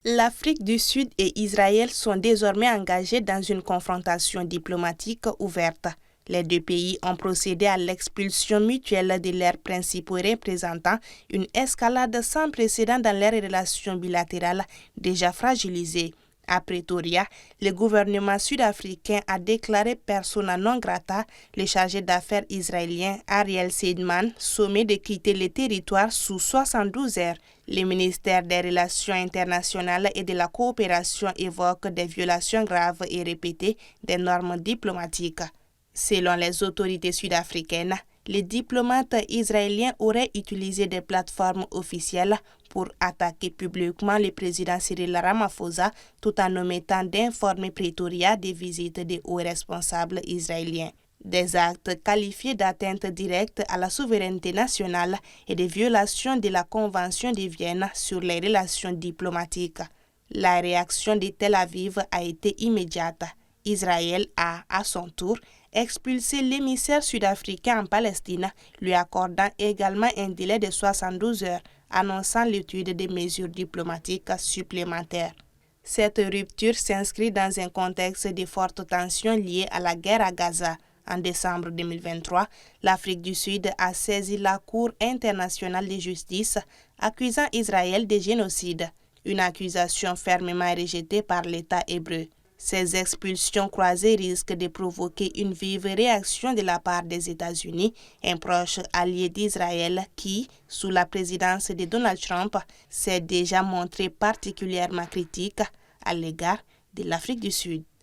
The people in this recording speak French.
L'Afrique du Sud et Israël sont désormais engagés dans une confrontation diplomatique ouverte. Les deux pays ont procédé à l'expulsion mutuelle de leurs principaux représentants, une escalade sans précédent dans leurs relations bilatérales déjà fragilisées. À Pretoria, le gouvernement sud-africain a déclaré persona non grata le chargé d'affaires israélien Ariel Seidman, sommé de quitter le territoire sous 72 heures. Le ministère des Relations internationales et de la coopération évoque des violations graves et répétées des normes diplomatiques. Selon les autorités sud-africaines, les diplomates israéliens auraient utilisé des plateformes officielles pour attaquer publiquement le président Cyril Ramaphosa tout en omettant d'informer Pretoria des visites des hauts responsables israéliens. Des actes qualifiés d'atteinte directe à la souveraineté nationale et de violation de la Convention de Vienne sur les relations diplomatiques. La réaction de Tel Aviv a été immédiate. Israël a, à son tour, expulsé l'émissaire sud-africain en Palestine, lui accordant également un délai de 72 heures, annonçant l'étude des mesures diplomatiques supplémentaires. Cette rupture s'inscrit dans un contexte de fortes tensions liées à la guerre à Gaza. En décembre 2023, l'Afrique du Sud a saisi la Cour internationale de justice, accusant Israël de génocide, une accusation fermement rejetée par l'État hébreu. Ces expulsions croisées risquent de provoquer une vive réaction de la part des États-Unis, un proche allié d'Israël qui, sous la présidence de Donald Trump, s'est déjà montré particulièrement critique à l'égard de l'Afrique du Sud.